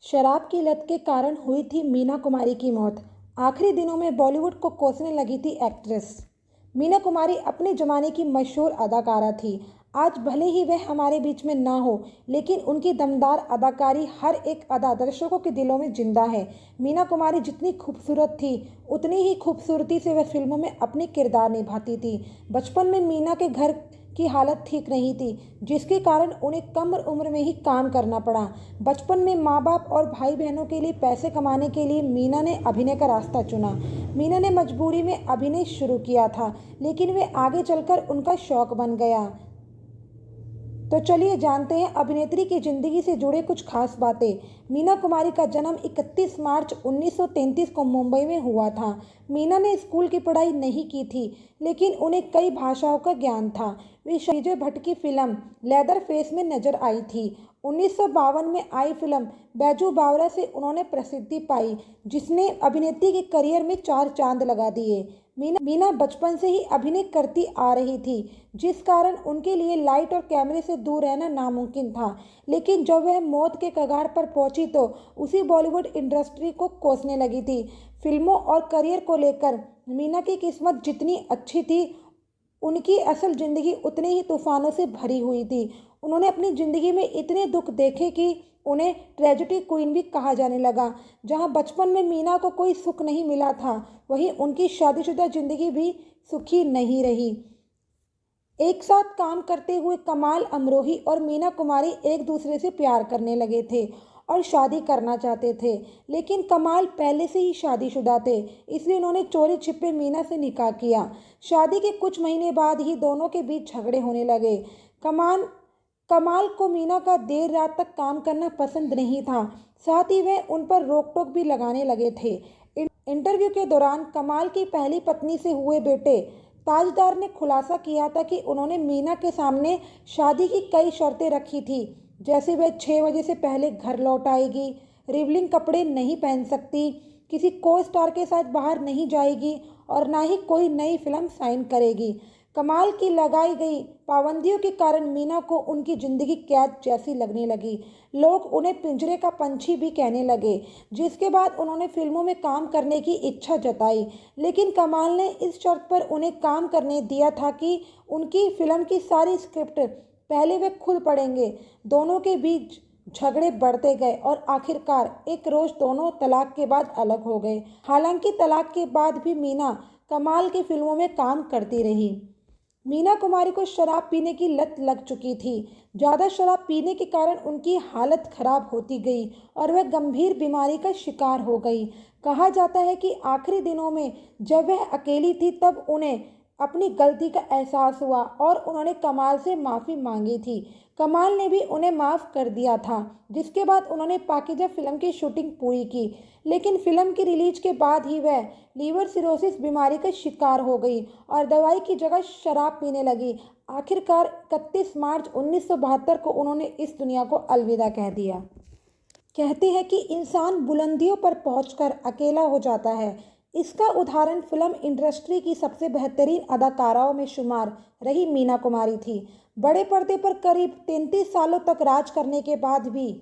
शराब की लत के कारण हुई थी मीना कुमारी की मौत। आखिरी दिनों में बॉलीवुड को कोसने लगी थी एक्ट्रेस। मीना कुमारी अपने जमाने की मशहूर अदाकारा थी। आज भले ही वह हमारे बीच में ना हो, लेकिन उनकी दमदार अदाकारी हर एक अदा दर्शकों के दिलों में जिंदा है। मीना कुमारी जितनी खूबसूरत थी, उतनी ही खूबसूरती से वह फिल्मों में अपने किरदार निभाती थी। बचपन में मीना के घर की हालत ठीक नहीं थी, जिसके कारण उन्हें कम उम्र में ही काम करना पड़ा। बचपन में माँ बाप और भाई बहनों के लिए पैसे कमाने के लिए मीना ने अभिनय का रास्ता चुना। मीना ने मजबूरी में अभिनय शुरू किया था, लेकिन वे आगे चलकर उनका शौक बन गया। तो चलिए जानते हैं अभिनेत्री की जिंदगी से जुड़े कुछ खास बातें। मीना कुमारी का जन्म 31 मार्च 1933 को मुंबई में हुआ था। मीना ने स्कूल की पढ़ाई नहीं की थी, लेकिन उन्हें कई भाषाओं का ज्ञान था। वे विजय भट्ट की फिल्म लेदर फेस में नजर आई थी। 1952 में आई फिल्म बैजू बावरा से उन्होंने प्रसिद्धि पाई, जिसने अभिनेत्री के करियर में चार चांद लगा दिए। मीना बचपन से ही अभिनय करती आ रही थी, जिस कारण उनके लिए लाइट और कैमरे से दूर रहना नामुमकिन था। लेकिन जब वह मौत के कगार पर पहुंची तो उसी बॉलीवुड इंडस्ट्री को कोसने लगी थी। फिल्मों और करियर को लेकर मीना की किस्मत जितनी अच्छी थी, उनकी असल जिंदगी उतने ही तूफानों से भरी हुई थी। उन्होंने अपनी जिंदगी में इतने दुख देखे कि उन्हें ट्रेजिडी क्वीन भी कहा जाने लगा। जहां बचपन में मीना को कोई सुख नहीं मिला था, वहीं उनकी शादीशुदा जिंदगी भी सुखी नहीं रही। एक साथ काम करते हुए कमाल अमरोही और मीना कुमारी एक दूसरे से प्यार करने लगे थे और शादी करना चाहते थे, लेकिन कमाल पहले से ही शादीशुदा थे, इसलिए उन्होंने चोरी छिपे मीना से निकाह किया। शादी के कुछ महीने बाद ही दोनों के बीच झगड़े होने लगे। कमाल कमाल को मीना का देर रात तक काम करना पसंद नहीं था, साथ ही वह उन पर रोक टोक भी लगाने लगे थे। इंटरव्यू के दौरान कमाल की पहली पत्नी से हुए बेटे ताजदार ने खुलासा किया था कि उन्होंने मीना के सामने शादी की कई शर्तें रखी थी, जैसे वह 6 बजे से पहले घर लौट आएगी, रिवलिंग कपड़े नहीं पहन सकती, किसी को स्टार के साथ बाहर नहीं जाएगी और ना ही कोई नई फिल्म साइन करेगी। कमाल की लगाई गई पाबंदियों के कारण मीना को उनकी जिंदगी कैद जैसी लगने लगी। लोग उन्हें पिंजरे का पंछी भी कहने लगे, जिसके बाद उन्होंने फिल्मों में काम करने की इच्छा जताई। लेकिन कमाल ने इस शर्त पर उन्हें काम करने दिया था कि उनकी फिल्म की सारी स्क्रिप्ट पहले वे खुद पढ़ेंगे। दोनों के बीच झगड़े बढ़ते गए और आखिरकार एक रोज दोनों तलाक के बाद अलग हो गए। हालांकि तलाक के बाद भी मीना कमाल की फिल्मों में काम करती रही। मीना कुमारी को शराब पीने की लत लग चुकी थी। ज़्यादा शराब पीने के कारण उनकी हालत खराब होती गई और वह गंभीर बीमारी का शिकार हो गई। कहा जाता है कि आखिरी दिनों में जब वह अकेली थी, तब उन्हें अपनी गलती का एहसास हुआ और उन्होंने कमाल से माफ़ी मांगी थी। कमाल ने भी उन्हें माफ़ कर दिया था, जिसके बाद उन्होंने पाकीज़ा फिल्म की शूटिंग पूरी की। लेकिन फिल्म की रिलीज के बाद ही वह लीवर सिरोसिस बीमारी का शिकार हो गई और दवाई की जगह शराब पीने लगी। आखिरकार 31 मार्च 1972 को उन्होंने इस दुनिया को अलविदा कह दिया। कहते हैं कि इंसान बुलंदियों पर पहुंचकर अकेला हो जाता है। इसका उदाहरण फिल्म इंडस्ट्री की सबसे बेहतरीन अदाकाराओं में शुमार रही मीना कुमारी थी। बड़े पर्दे पर करीब 33 सालों तक राज करने के बाद भी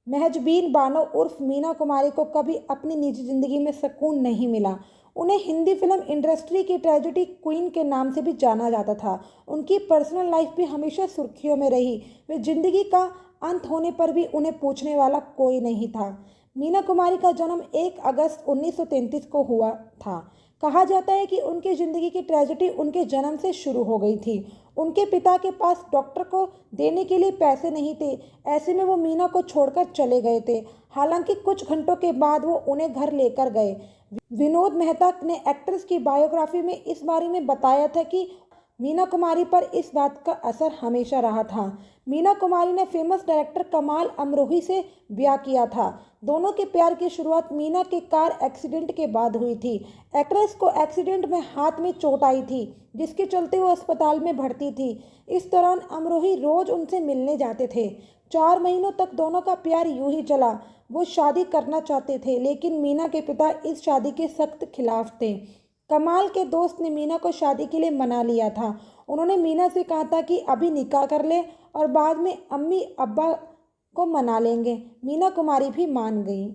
महजबीन बानो उर्फ मीना कुमारी को कभी अपनी निजी जिंदगी में सुकून नहीं मिला। उन्हें हिंदी फिल्म इंडस्ट्री की ट्रेजिडी क्वीन के नाम से भी जाना जाता था। उनकी पर्सनल लाइफ भी हमेशा सुर्खियों में रही। वे जिंदगी का अंत होने पर भी उन्हें पूछने वाला कोई नहीं था। मीना कुमारी का जन्म 1 अगस्त 1933 को हुआ था। कहा जाता है कि उनकी जिंदगी की ट्रेजिडी उनके जन्म से शुरू हो गई थी। उनके पिता के पास डॉक्टर को देने के लिए पैसे नहीं थे, ऐसे में वो मीना को छोड़कर चले गए थे। हालांकि कुछ घंटों के बाद वो उन्हें घर लेकर गए। विनोद मेहता ने एक्ट्रेस की बायोग्राफी में इस बारे में बताया था कि मीना कुमारी पर इस बात का असर हमेशा रहा था। मीना कुमारी ने फेमस डायरेक्टर कमाल अमरोही से ब्याह किया था। दोनों के प्यार की शुरुआत मीना के कार एक्सीडेंट के बाद हुई थी। एक्ट्रेस को एक्सीडेंट में हाथ में चोट आई थी, जिसके चलते वो अस्पताल में भर्ती थी। इस दौरान अमरोही रोज उनसे मिलने जाते थे। 4 महीनों तक दोनों का प्यार यूं ही चला। वो शादी करना चाहते थे, लेकिन मीना के पिता इस शादी के सख्त खिलाफ थे। कमाल के दोस्त ने मीना को शादी के लिए मना लिया था। उन्होंने मीना से कहा था कि अभी निकाह कर ले और बाद में अम्मी अब्बा को मना लेंगे। मीना कुमारी भी मान गई।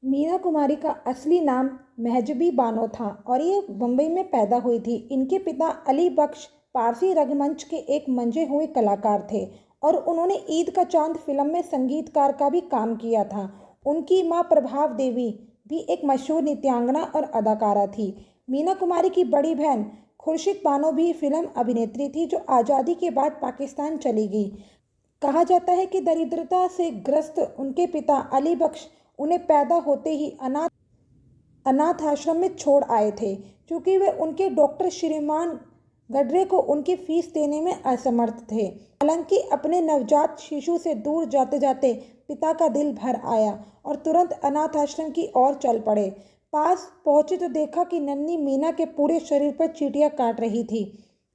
मीना कुमारी का असली नाम महजबी बानो था और ये मुंबई में पैदा हुई थी। इनके पिता अली बख्श पारसी रंगमंच के एक मंजे हुए कलाकार थे और उन्होंने ईद का चांद फिल्म में संगीतकार का भी काम किया था। उनकी मां प्रभाव देवी भी एक मशहूर नृत्यांगना और अदाकारा थी। मीना कुमारी की बड़ी बहन खुर्शीद बानो भी फिल्म अभिनेत्री थी जो आज़ादी के बाद पाकिस्तान चली गई। कहा जाता है कि दरिद्रता से ग्रस्त उनके पिता अली बख्श उन्हें पैदा होते ही अनाथ आश्रम में छोड़ आए थे, क्योंकि वे उनके डॉक्टर श्रीमान गडरे को उनकी फीस देने में असमर्थ थे। हालांकि अपने नवजात शिशु से दूर जाते जाते पिता का दिल भर आया और तुरंत अनाथ आश्रम की ओर चल पड़े। पास पहुंचे तो देखा कि नन्ही मीना के पूरे शरीर पर चींटियां काट रही थी।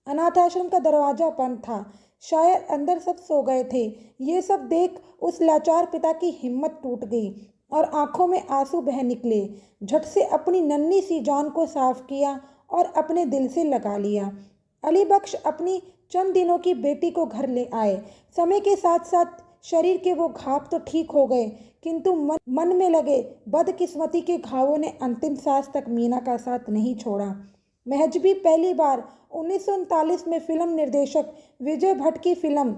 अनाथ आश्रम का दरवाजा बंद था, शायद अंदर सब सो गए थे। ये सब देख उस लाचार पिता की हिम्मत टूट गई और आंखों में आंसू बह निकले। झट से अपनी नन्ही सी जान को साफ किया और अपने दिल से लगा लिया। अली बख्श अपनी चंद दिनों की बेटी को घर ले आए। समय के साथ साथ शरीर के वो घाव तो ठीक हो गए, किंतु मन में लगे बदकिस्मती के घावों ने अंतिम सांस तक मीना का साथ नहीं छोड़ा। महजबी पहली बार 1939 में फिल्म निर्देशक विजय भट्ट की फिल्म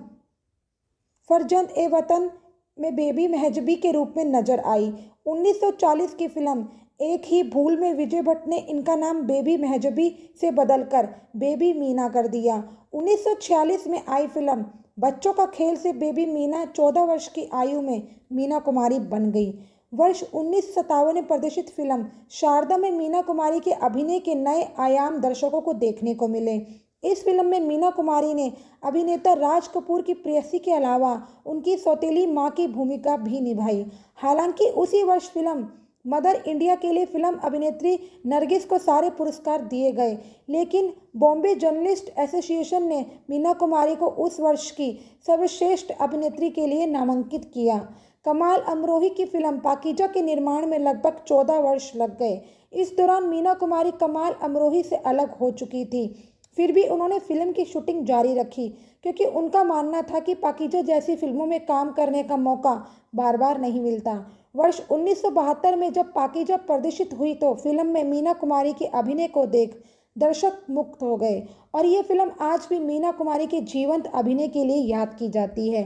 फरजंद ए वतन में बेबी महजबी के रूप में नजर आई। 1940 की फिल्म एक ही भूल में विजय भट्ट ने इनका नाम बेबी महजबी से बदलकर बेबी मीना कर दिया। 1946 में आई फिल्म बच्चों का खेल से बेबी मीना 14 वर्ष की आयु में मीना कुमारी बन गई। वर्ष 1957 में प्रदर्शित फिल्म शारदा में मीना कुमारी के अभिनय के नए आयाम दर्शकों को देखने को मिले। इस फिल्म में मीना कुमारी ने अभिनेता राज कपूर की प्रेयसी के अलावा उनकी सौतेली मां की भूमिका भी निभाई। हालांकि उसी वर्ष फिल्म मदर इंडिया के लिए फिल्म अभिनेत्री नरगिस को सारे पुरस्कार दिए गए, लेकिन बॉम्बे जर्नलिस्ट एसोसिएशन ने मीना कुमारी को उस वर्ष की सर्वश्रेष्ठ अभिनेत्री के लिए नामांकित किया। कमाल अमरोही की फिल्म पाकीजा के निर्माण में लगभग 14 वर्ष लग गए। इस दौरान मीना कुमारी कमाल अमरोही से अलग हो चुकी थी। फिर भी उन्होंने फिल्म की शूटिंग जारी रखी, क्योंकि उनका मानना था कि पाकीजा जैसी फिल्मों में काम करने का मौका बार बार नहीं मिलता। वर्ष 1972 में जब पाकीजा प्रदर्शित हुई तो फिल्म में मीना कुमारी के अभिनय को देख दर्शक मुग्ध हो गए और ये फिल्म आज भी मीना कुमारी के जीवंत अभिनय के लिए याद की जाती है।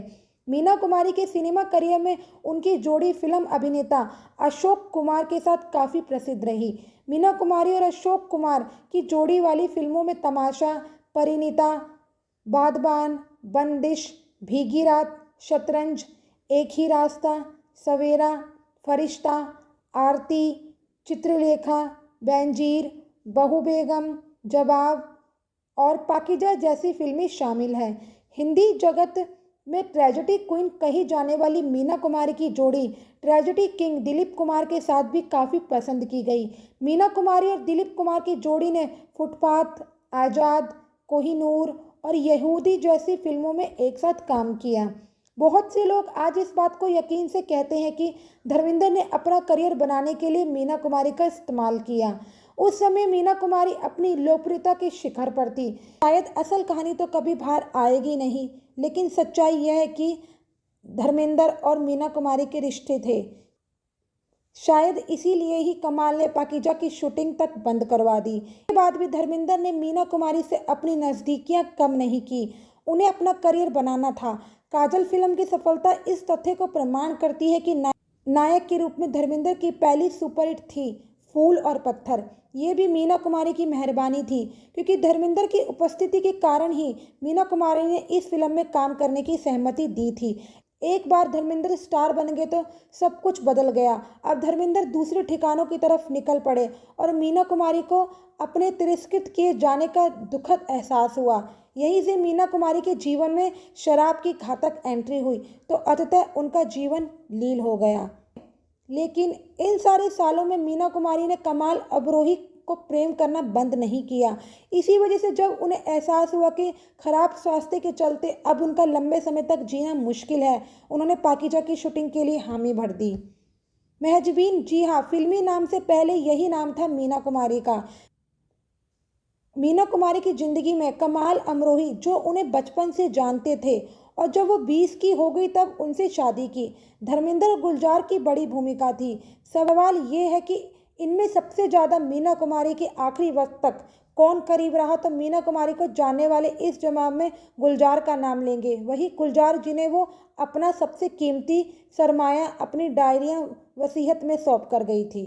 मीना कुमारी के सिनेमा करियर में उनकी जोड़ी फिल्म अभिनेता अशोक कुमार के साथ काफ़ी प्रसिद्ध रही। मीना कुमारी और अशोक कुमार की जोड़ी वाली फिल्मों में तमाशा, परिणीता, बादबान, बंदिश, भीगी रात, शतरंज, एक ही रास्ता, सवेरा, फरिश्ता, आरती, चित्रलेखा, बेंजीर, बहू बेगम, जवाब और पाकीजा जैसी फिल्में शामिल हैं। हिंदी जगत में ट्रेजेडी क्वीन कही जाने वाली मीना कुमारी की जोड़ी ट्रेजेडी किंग दिलीप कुमार के साथ भी काफ़ी पसंद की गई। मीना कुमारी और दिलीप कुमार की जोड़ी ने फुटपाथ, आज़ाद, कोहिनूर और यहूदी जैसी फिल्मों में एक साथ काम किया। बहुत से लोग आज इस बात को यकीन से कहते हैं कि धर्मेंद्र ने अपना करियर बनाने के लिए मीना कुमारी का इस्तेमाल किया। उस समय मीना कुमारी अपनी लोकप्रियता के शिखर पर थी। शायद असल कहानी तो कभी बाहर आएगी नहीं, लेकिन सच्चाई यह है कि धर्मेंद्र और मीना कुमारी के रिश्ते थे। शायद इसीलिए ही कमाल ने पाकीजा की शूटिंग तक बंद करवा दी। इसके बाद भी धर्मेंद्र ने मीना कुमारी से अपनी नज़दीकियां कम नहीं की। उन्हें अपना करियर बनाना था। काजल फिल्म की सफलता इस तथ्य को प्रमाण करती है कि नायक के रूप में धर्मेंद्र की पहली सुपरहिट थी फूल और पत्थर। ये भी मीना कुमारी की मेहरबानी थी, क्योंकि धर्मेंद्र की उपस्थिति के कारण ही मीना कुमारी ने इस फिल्म में काम करने की सहमति दी थी। एक बार धर्मेंद्र स्टार बन गए तो सब कुछ बदल गया। अब धर्मेंद्र दूसरे ठिकानों की तरफ निकल पड़े और मीना कुमारी को अपने तिरस्कृत किए जाने का दुखद एहसास हुआ। यहीं से मीना कुमारी के जीवन में शराब की घातक एंट्री हुई तो अंततः उनका जीवन लील हो गया। लेकिन इन सारे सालों में मीना कुमारी ने कमाल अमरोही को प्रेम करना बंद नहीं किया। इसी वजह से जब उन्हें एहसास हुआ कि खराब स्वास्थ्य के चलते अब उनका लंबे समय तक जीना मुश्किल है, उन्होंने पाकीजा की शूटिंग के लिए हामी भर दी। महजबीन, जी हाँ, फिल्मी नाम से पहले यही नाम था मीना कुमारी का। मीना कुमारी की जिंदगी में कमाल अमरोही, जो उन्हें बचपन से जानते थे और जब वो 20 की हो गई तब उनसे शादी की। धर्मेंद्र गुलजार की बड़ी भूमिका थी। सवाल ये है कि इनमें सबसे ज़्यादा मीना कुमारी के आखिरी वक्त तक कौन करीब रहा, तो मीना कुमारी को जानने वाले इस जवाब में गुलजार का नाम लेंगे। वही गुलजार जिन्हें वो अपना सबसे कीमती सरमाया अपनी डायरियां वसीयत में सौंप कर गई थी।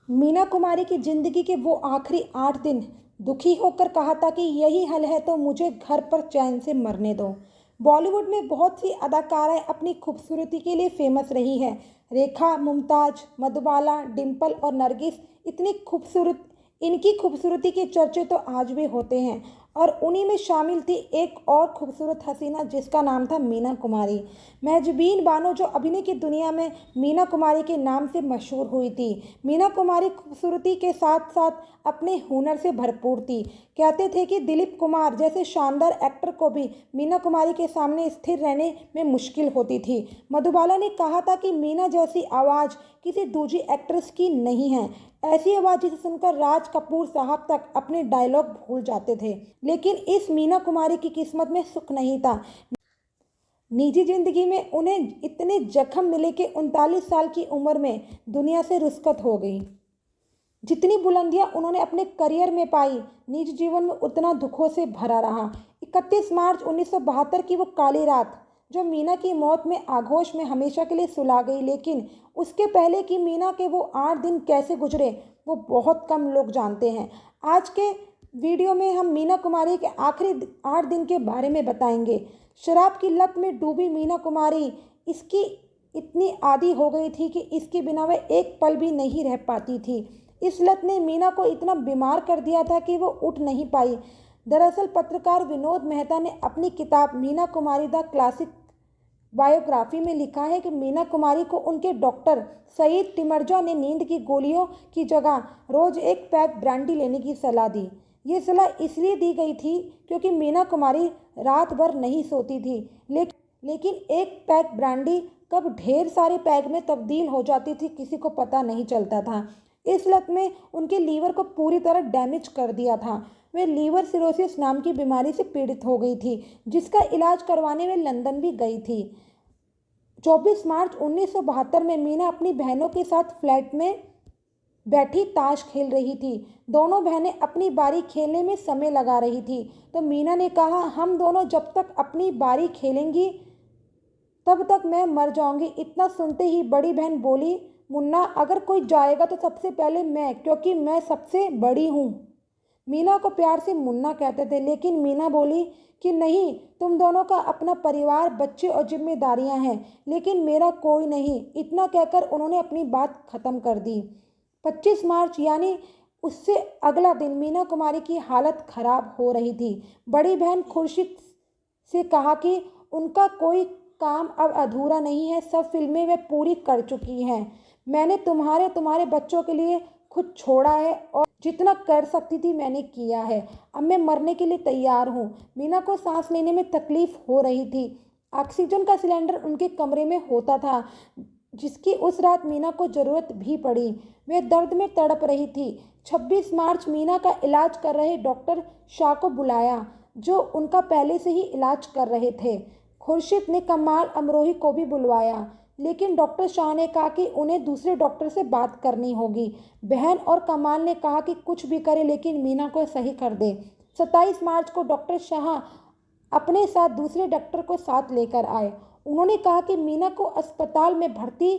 मीना कुमारी की जिंदगी के वो आखिरी 8 दिन दुखी होकर कहा था कि यही हल है तो मुझे घर पर चैन से मरने दो। बॉलीवुड में बहुत सी अदाकाराएं अपनी खूबसूरती के लिए फेमस रही हैं। रेखा, मुमताज, मधुबाला, डिम्पल और नरगिस इनकी खूबसूरती के चर्चे तो आज भी होते हैं, और उन्हीं में शामिल थी एक और खूबसूरत हसीना जिसका नाम था मीना कुमारी। महजबीन बानो जो अभिनय की दुनिया में मीना कुमारी के नाम से मशहूर हुई थी। मीना कुमारी खूबसूरती के साथ साथ अपने हुनर से भरपूर थी। कहते थे कि दिलीप कुमार जैसे शानदार एक्टर को भी मीना कुमारी के सामने स्थिर रहने में मुश्किल होती थी। मधुबाला ने कहा था कि मीना जैसी आवाज़ किसी दूसरी एक्ट्रेस की नहीं है। ऐसी आवाज़ जिसे सुनकर राज कपूर साहब तक अपने डायलॉग भूल जाते थे। लेकिन इस मीना कुमारी की किस्मत में सुख नहीं था। निजी जिंदगी में उन्हें इतने जख्म मिले कि 39 साल की उम्र में दुनिया से रुखसत हो गई। जितनी बुलंदियां उन्होंने अपने करियर में पाई, निजी जीवन में उतना दुखों से भरा रहा। 31 मार्च 1972 की वो काली रात जो मीना की मौत में आगोश में हमेशा के लिए सुला गई, लेकिन उसके पहले कि मीना के वो 8 दिन कैसे गुजरे वो बहुत कम लोग जानते हैं। आज के वीडियो में हम मीना कुमारी के आखिरी 8 दिन के बारे में बताएंगे। शराब की लत में डूबी मीना कुमारी इसकी इतनी आदी हो गई थी कि इसके बिना वह एक पल भी नहीं रह पाती थी। इस लत ने मीना को इतना बीमार कर दिया था कि वो उठ नहीं पाई। दरअसल पत्रकार विनोद मेहता ने अपनी किताब Meena Kumari the classic biography में लिखा है कि मीना कुमारी को उनके डॉक्टर सईद तिमरजा ने नींद की गोलियों की जगह रोज एक पैक ब्रांडी लेने की सलाह दी। ये सलाह इसलिए दी गई थी क्योंकि मीना कुमारी रात भर नहीं सोती थी, लेकिन एक पैक ब्रांडी कब ढेर सारे पैक में तब्दील हो जाती थी किसी को पता नहीं चलता था। इस लत में उनके लीवर को पूरी तरह डैमेज कर दिया था। वे लीवर सिरोसिस नाम की बीमारी से पीड़ित हो गई थी, जिसका इलाज करवाने वे लंदन भी गई थी। 24 मार्च 1972 में मीना अपनी बहनों के साथ फ्लैट में बैठी ताश खेल रही थी। दोनों बहनें अपनी बारी खेलने में समय लगा रही थी, तो मीना ने कहा, हम दोनों जब तक अपनी बारी खेलेंगी तब तक मैं मर जाऊंगी। इतना सुनते ही बड़ी बहन बोली, मुन्ना अगर कोई जाएगा तो सबसे पहले मैं, क्योंकि मैं सबसे बड़ी हूँ। मीना को प्यार से मुन्ना कहते थे, लेकिन मीना बोली कि नहीं, तुम दोनों का अपना परिवार, बच्चे और जिम्मेदारियां हैं, लेकिन मेरा कोई नहीं। इतना कहकर उन्होंने अपनी बात खत्म कर दी। 25 मार्च यानी उससे अगला दिन मीना कुमारी की हालत खराब हो रही थी। बड़ी बहन खुर्शीद से कहा कि उनका कोई काम अब अधूरा नहीं है, सब फिल्में वे पूरी कर चुकी हैं। मैंने तुम्हारे बच्चों के लिए खुद छोड़ा है और जितना कर सकती थी मैंने किया है। अब मैं मरने के लिए तैयार हूँ। मीना को सांस लेने में तकलीफ हो रही थी। ऑक्सीजन का सिलेंडर उनके कमरे में होता था, जिसकी उस रात मीना को ज़रूरत भी पड़ी। वे दर्द में तड़प रही थी। 26 मार्च मीना का इलाज कर रहे डॉक्टर शाह को बुलाया, जो उनका पहले से ही इलाज कर रहे थे। खुर्शीद ने कमाल अमरोही को भी बुलवाया, लेकिन डॉक्टर शाह ने कहा कि उन्हें दूसरे डॉक्टर से बात करनी होगी। बहन और कमाल ने कहा कि कुछ भी करे लेकिन मीना को सही कर दे। 27 मार्च को डॉक्टर शाह अपने साथ दूसरे डॉक्टर को साथ लेकर आए। उन्होंने कहा कि मीना को अस्पताल में भर्ती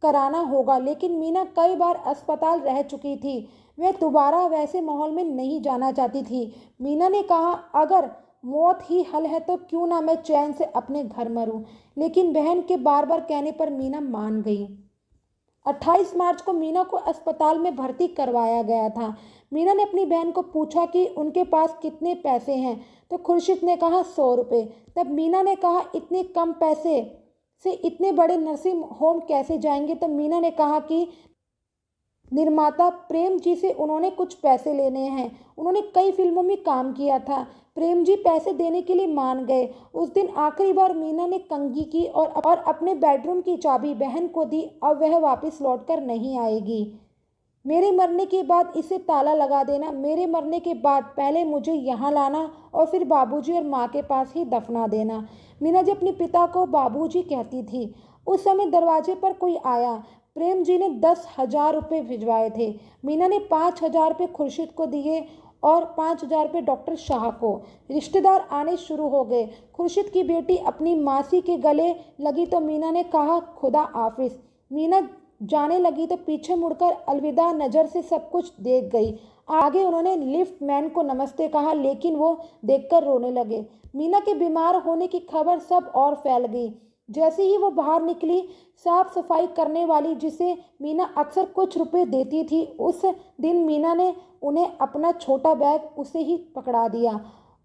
कराना होगा, लेकिन मीना कई बार अस्पताल रह चुकी थी। वह दोबारा वैसे माहौल में नहीं जाना चाहती थी। मीना ने कहा, अगर मौत ही हल है तो क्यों ना मैं चैन से अपने घर मरूं। लेकिन बहन के बार बार कहने पर मीना मान गई। 28 मार्च को मीना को अस्पताल में भर्ती करवाया गया था। मीना ने अपनी बहन को पूछा कि उनके पास कितने पैसे हैं, तो खुर्शीद ने कहा 100 रुपये। तब मीना ने कहा, इतने कम पैसे से इतने बड़े नर्सिंग होम कैसे जाएंगे। तो मीना ने कहा कि निर्माता प्रेम जी से उन्होंने कुछ पैसे लेने हैं। उन्होंने कई फिल्मों में काम किया था। प्रेम जी पैसे देने के लिए मान गए। उस दिन आखिरी बार मीना ने कंघी की और अपने बेडरूम की चाबी बहन को दी। अब वह वापस लौटकर नहीं आएगी। मेरे मरने के बाद इसे ताला लगा देना, मेरे मरने के बाद पहले मुझे यहाँ लाना और फिर बाबूजी और माँ के पास ही दफना देना। मीना जी अपने पिता को बाबूजी कहती थी। उस समय दरवाजे पर कोई आया। प्रेम जी ने 10,000 रुपये भिजवाए थे। मीना ने 5,000 रुपये खुर्शीद को दिए और 5,000 रुपये डॉक्टर शाह को। रिश्तेदार आने शुरू हो गए। खुर्शीद की बेटी अपनी मासी के गले लगी तो मीना ने कहा खुदा हाफिज। मीना जाने लगी तो पीछे मुड़कर अलविदा नज़र से सब कुछ देख गई। आगे उन्होंने लिफ्ट मैन को नमस्ते कहा, लेकिन वो देखकर रोने लगे। मीना के बीमार होने की खबर सब और फैल गई। जैसे ही वो बाहर निकली, साफ सफाई करने वाली जिसे मीना अक्सर कुछ रुपए देती थी, उस दिन मीना ने उन्हें अपना छोटा बैग उसे ही पकड़ा दिया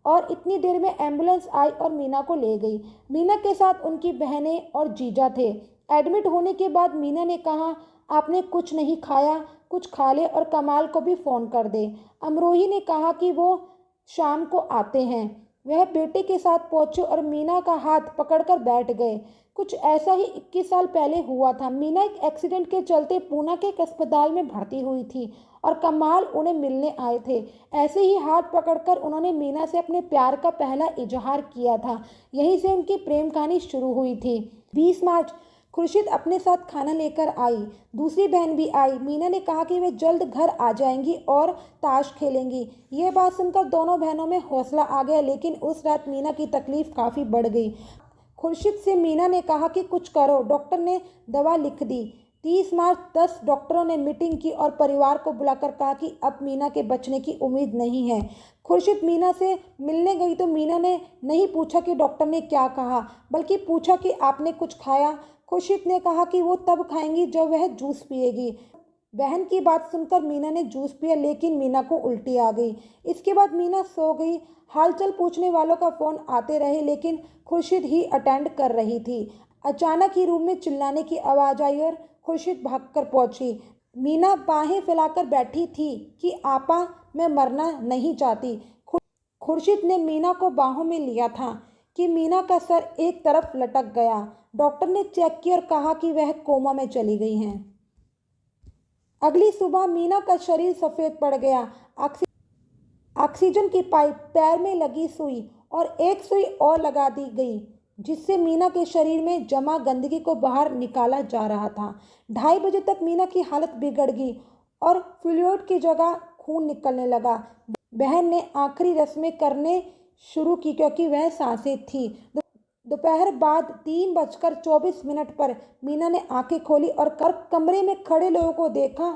और इतनी देर में एम्बुलेंस आई और मीना को ले गई। मीना के साथ उनकी बहनें और जीजा थे। एडमिट होने के बाद मीना ने कहा, आपने कुछ नहीं खाया, कुछ खा ले और कमाल को भी फ़ोन कर दे। अमरोही ने कहा कि वो शाम को आते हैं। वह बेटे के साथ पहुंचे और मीना का हाथ पकड़कर बैठ गए। कुछ ऐसा ही 21 साल पहले हुआ था। मीना एक एक्सीडेंट के चलते पूना के एक अस्पताल में भर्ती हुई थी और कमाल उन्हें मिलने आए थे। ऐसे ही हाथ पकड़कर उन्होंने मीना से अपने प्यार का पहला इजहार किया था। यहीं से उनकी प्रेम कहानी शुरू हुई थी। 20 मार्च खुर्शीद अपने साथ खाना लेकर आई। दूसरी बहन भी आई। मीना ने कहा कि वे जल्द घर आ जाएंगी और ताश खेलेंगी। ये बात सुनकर दोनों बहनों में हौसला आ गया, लेकिन उस रात मीना की तकलीफ काफ़ी बढ़ गई। खुर्शीद से मीना ने कहा कि कुछ करो। डॉक्टर ने दवा लिख दी। 30 मार्च 10 डॉक्टरों ने मीटिंग की और परिवार को बुलाकर कहा कि अब मीना के बचने की उम्मीद नहीं है। खुर्शीद मीना से मिलने गई तो मीना ने नहीं पूछा कि डॉक्टर ने क्या कहा, बल्कि पूछा कि आपने कुछ खाया। खुर्शीद ने कहा कि वो तब खाएंगी जब वह जूस पिएगी। बहन की बात सुनकर मीना ने जूस पिया, लेकिन मीना को उल्टी आ गई। इसके बाद मीना सो गई। हालचाल पूछने वालों का फ़ोन आते रहे, लेकिन खुर्शीद ही अटेंड कर रही थी। अचानक ही रूम में चिल्लाने की आवाज़ आई और खुर्शीद भागकर पहुंची। मीना बाहें फैलाकर बैठी थी कि आपा, मैं मरना नहीं चाहती। खुर्शीद ने मीना को बाहों में लिया था कि मीना का सर एक तरफ लटक गया। डॉक्टर ने चेक किया और कहा कि वह कोमा में चली गई हैं। अगली सुबह मीना का शरीर सफ़ेद पड़ गया। ऑक्सीजन की पाइप, पैर में लगी सुई और एक सुई और लगा दी गई, जिससे मीना के शरीर में जमा गंदगी को बाहर निकाला जा रहा था। 2:30 बजे तक मीना की हालत बिगड़ गई और फ्लूइड की जगह खून निकलने लगा। बहन ने आखिरी रस्में करने शुरू की क्योंकि वह सांसें थी। दोपहर बाद 3:24 पर मीना ने आंखें खोली और कमरे में खड़े लोगों को देखा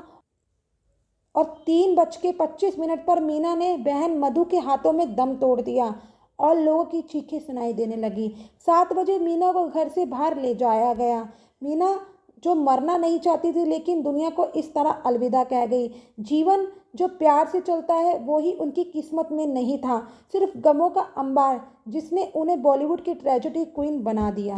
और 3:25 पर मीना ने बहन मधु के हाथों में दम तोड़ दिया और लोगों की चीखें सुनाई देने लगी। 7 बजे मीना को घर से बाहर ले जाया गया। मीना जो मरना नहीं चाहती थी, लेकिन दुनिया को इस तरह अलविदा कह गई। जीवन जो प्यार से चलता है वो ही उनकी किस्मत में नहीं था, सिर्फ गमों का अंबार जिसने उन्हें बॉलीवुड की ट्रेजेडी क्वीन बना दिया।